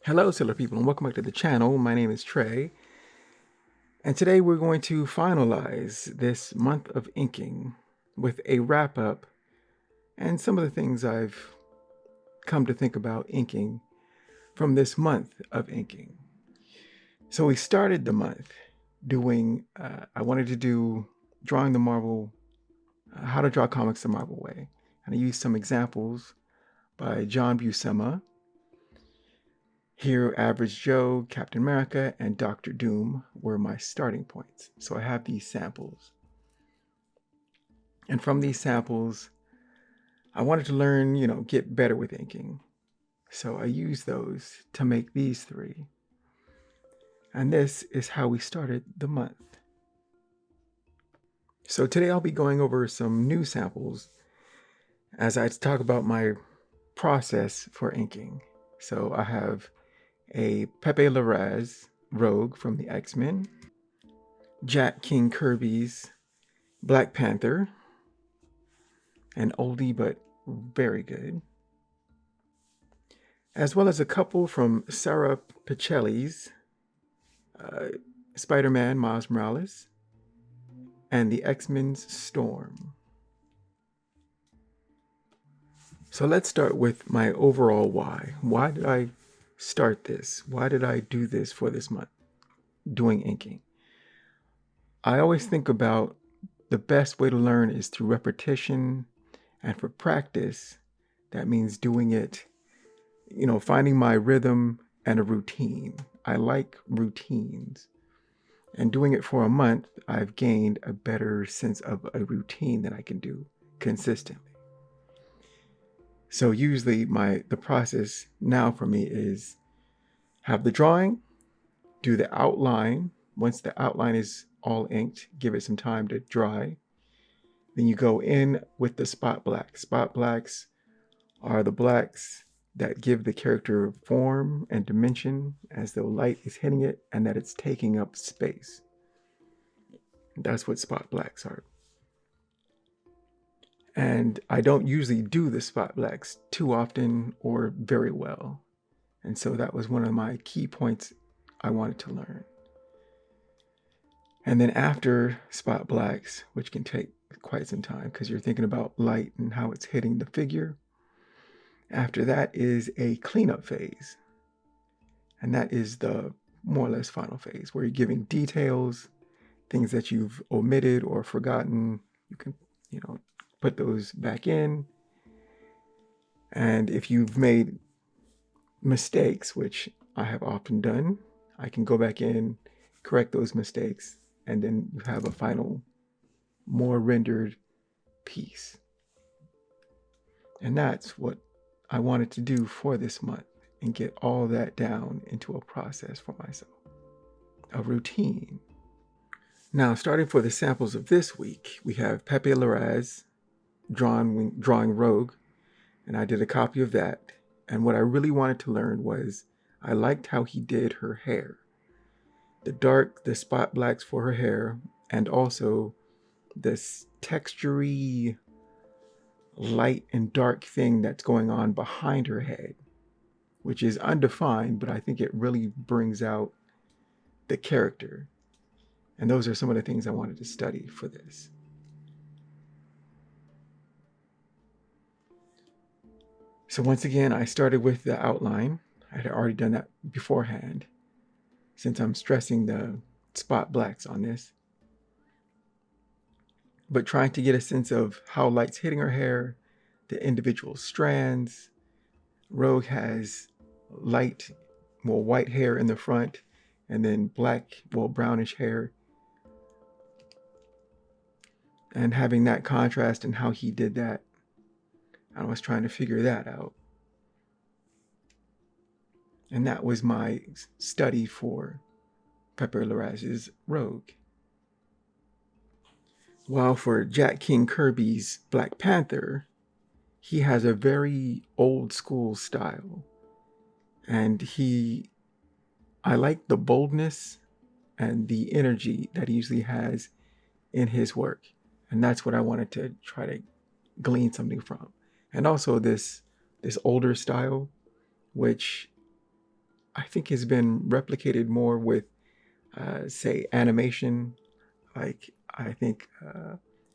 Hello, Sailor people, and welcome back to the channel. My name is Trey, and today we're going to finalize this month of inking with a wrap up and some of the things I've come to think about inking from this month of inking. So we started the month doing, I wanted to do drawing the Marvel, how to draw comics the Marvel way. And I used some examples by John Buscema. Here, Average Joe, Captain America, and Doctor Doom were my starting points. So I have these samples. And from these samples, I wanted to learn, get better with inking. So I used those to make these three. And this is how we started the month. So today I'll be going over some new samples as I talk about my process for inking. So I have a Pepe Larraz Rogue from the X-Men, Jack King Kirby's Black Panther, an oldie but very good, as well as a couple from Sara Pichelli's Spider-Man Miles Morales and the X-Men's Storm. So let's start with my overall why. Why did I start this? Why did I do this for this month, doing inking? I always think about the best way to learn is through repetition, and for practice, that means doing it, finding my rhythm and a routine. I like routines. And doing it for a month, I've gained a better sense of a routine that I can do consistently. So usually the process now for me is have the drawing, do the outline. Once the outline is all inked, give it some time to dry. Then you go in with the spot blacks. Spot blacks are the blacks that give the character form and dimension as though light is hitting it and that it's taking up space. That's what spot blacks are. And I don't usually do the spot blacks too often or very well. And so that was one of my key points I wanted to learn. And then after spot blacks, which can take quite some time because you're thinking about light and how it's hitting the figure, after that is a cleanup phase. And that is the more or less final phase where you're giving details, things that you've omitted or forgotten. You can, put those back in. And if you've made mistakes, which I have often done, I can go back in, correct those mistakes, and then you have a final, more rendered piece. And that's what I wanted to do for this month and get all that down into a process for myself, a routine. Now, starting for the samples of this week, we have Pepe Larraz drawing Rogue, and I did a copy of that. And what I really wanted to learn was I liked how he did her hair. The spot blacks for her hair, and also this textury light and dark thing that's going on behind her head, which is undefined, but I think it really brings out the character. And those are some of the things I wanted to study for this. So once again, I started with the outline. I had already done that beforehand, since I'm stressing the spot blacks on this. But trying to get a sense of how light's hitting her hair, the individual strands. Rogue has white hair in the front, and then brownish hair. And having that contrast and how he did that, I was trying to figure that out. And that was my study for Pepe Larraz's Rogue. While for Jack King Kirby's Black Panther, he has a very old school style. And I like the boldness and the energy that he usually has in his work. And that's what I wanted to try to glean something from. And also this older style, which I think has been replicated more with, say, animation. Like, I think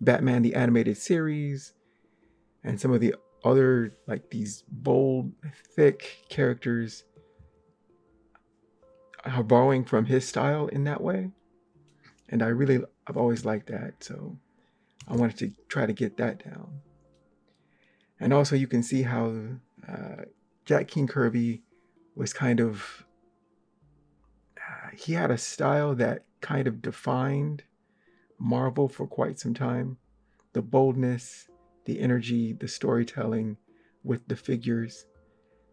Batman the Animated Series and some of the other, like, these bold, thick characters are borrowing from his style in that way. And I've always liked that. So I wanted to try to get that down. And also, you can see how uh, Jack King Kirby was kind of, he had a style that kind of defined Marvel for quite some time. The boldness, the energy, the storytelling with the figures.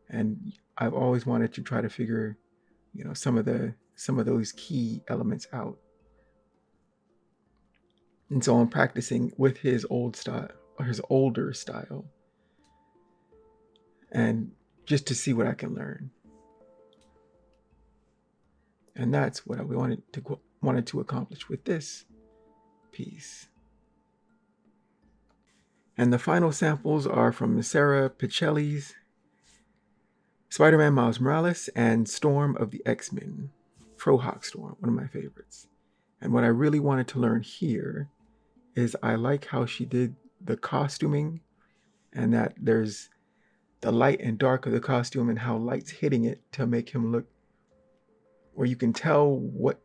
And I've always wanted to try to figure, some of those key elements out. And so I'm practicing with his old style, or his older style, and just to see what I can learn. And that's what I wanted to accomplish with this piece. And the final samples are from Sara Pichelli's Spider-Man Miles Morales and Storm of the X-Men, Frohawk Storm, one of my favorites. And what I really wanted to learn here is I like how she did the costuming, and that there's the light and dark of the costume and how light's hitting it to make him look where you can tell what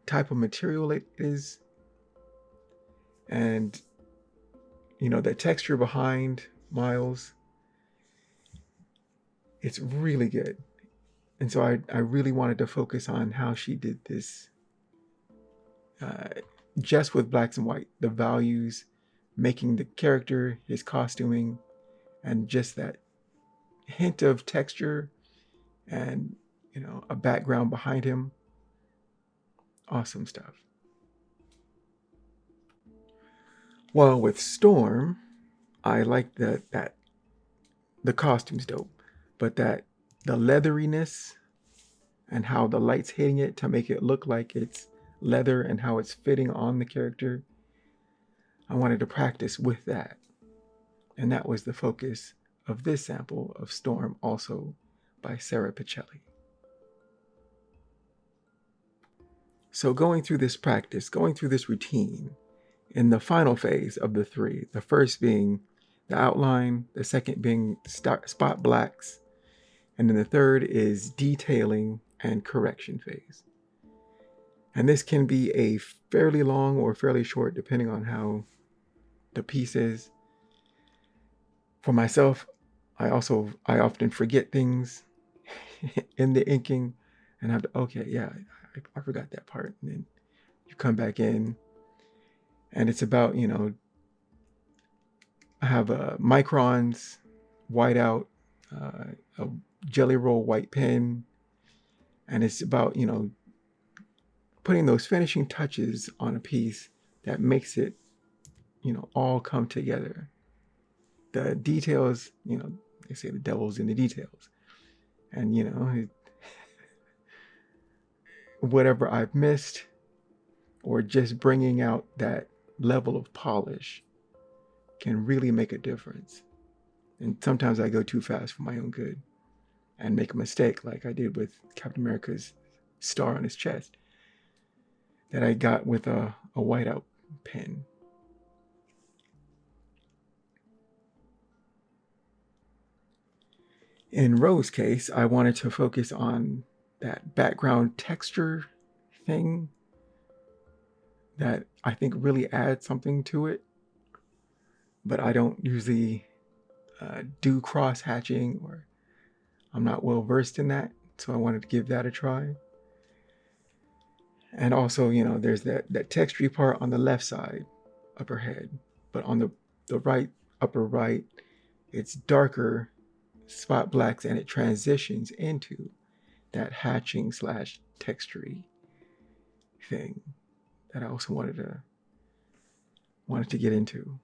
type of material it is. And, the texture behind Miles, it's really good. And so I really wanted to focus on how she did this just with blacks and white, the values, making the character, his costuming, and just that hint of texture and, a background behind him. Awesome stuff. Well, with Storm, I like that the costume's dope, but that the leatheriness and how the light's hitting it to make it look like it's leather and how it's fitting on the character, I wanted to practice with that. And that was the focus of this sample of Storm, also by Sara Pichelli. So going through this practice, going through this routine, in the final phase of the three, the first being the outline, the second being spot blacks, and then the third is detailing and correction phase. And this can be a fairly long or fairly short, depending on how the piece is. For myself, I often forget things in the inking, and have to, okay, yeah, I forgot that part. And then you come back in, and it's about, I have a microns, whiteout, a jelly roll white pen, and it's about, putting those finishing touches on a piece that makes it, all come together. The details, they say the devil's in the details. And, whatever I've missed or just bringing out that level of polish can really make a difference. And sometimes I go too fast for my own good and make a mistake like I did with Captain America's star on his chest that I got with a whiteout pen. In Rose's case, I wanted to focus on that background texture thing that I think really adds something to it. But I don't usually do cross hatching, or I'm not well versed in that. So I wanted to give that a try. And also, there's that textury part on the left side of her head. But on the right, upper right, it's darker spot blacks, and it transitions into that hatching / textury thing that I also wanted to get into.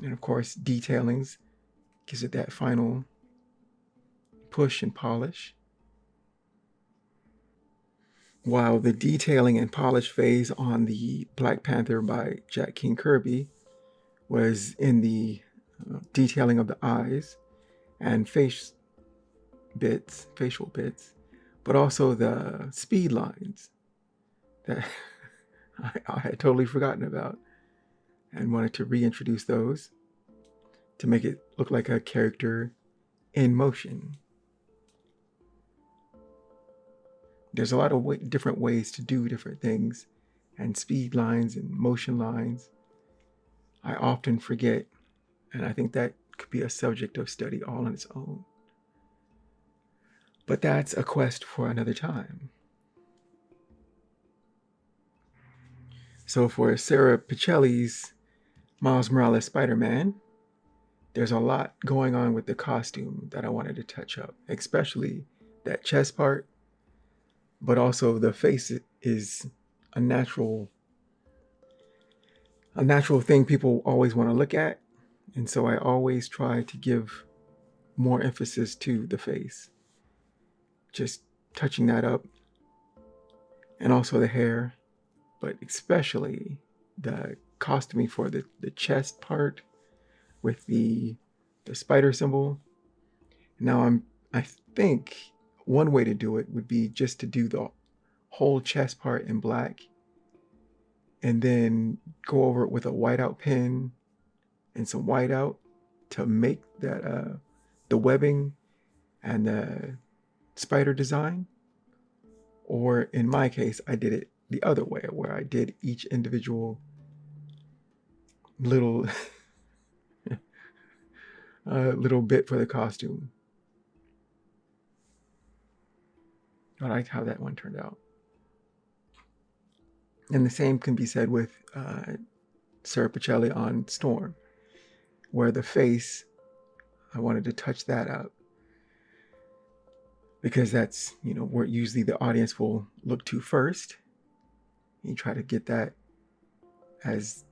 And of course, detailings gives it that final push and polish. While the detailing and polish phase on the Black Panther by Jack King Kirby was in the detailing of the eyes and face bits, facial bits, but also the speed lines that I had totally forgotten about, and wanted to reintroduce those to make it look like a character in motion. There's a lot of different ways to do different things, and speed lines and motion lines I often forget, and I think that could be a subject of study all on its own. But that's a quest for another time. So for Sara Pichelli's Miles Morales Spider-Man, there's a lot going on with the costume that I wanted to touch up, especially that chest part, but also the face is a natural thing people always want to look at. And so I always try to give more emphasis to the face, just touching that up, and also the hair, but especially the costuming for the chest part with the spider symbol. Now I think one way to do it would be just to do the whole chest part in black and then go over it with a whiteout pen and some whiteout to make that the webbing and the spider design. Or in my case, I did it the other way, where I did each individual little little bit for the costume. I liked how that one turned out. And the same can be said with Sara Pichelli on Storm, where the face, I wanted to touch that up, because that's, where usually the audience will look to first. You try to get that as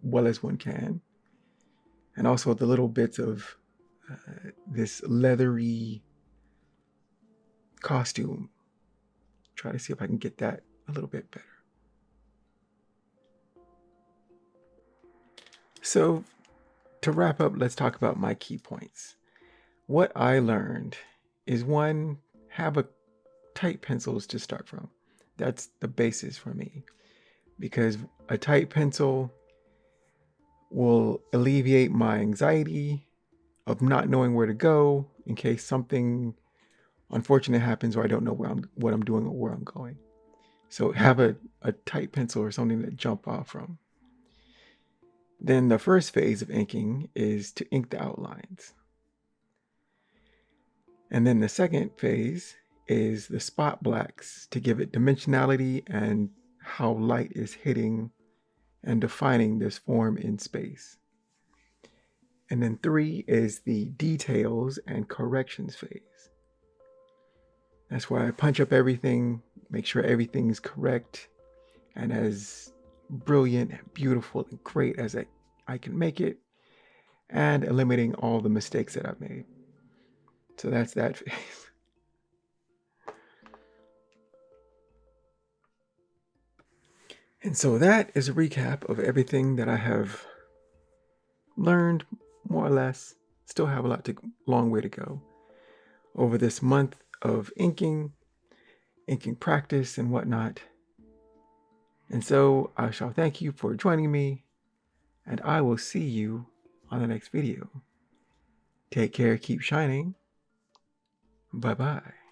well as one can. And also the little bits of this leathery costume. Try to see if I can get that a little bit better. So to wrap up, let's talk about my key points. What I learned is, one, have tight pencils to start from. That's the basis for me, because a tight pencil will alleviate my anxiety of not knowing where to go in case something unfortunate happens or I don't know what I'm doing or where I'm going. So have a tight pencil or something to jump off from. Then the first phase of inking is to ink the outlines. And then the second phase is the spot blacks to give it dimensionality and how light is hitting and defining this form in space. And then 3 is the details and corrections phase. That's where I punch up everything, make sure everything's correct and as brilliant and beautiful and great as I can make it, and eliminating all the mistakes that I've made. So that's that phase. And so that is a recap of everything that I have learned, more or less. Still have a long way to go over this month of inking practice and whatnot. And so I shall thank you for joining me, and I will see you on the next video. Take care, keep shining. Bye-bye.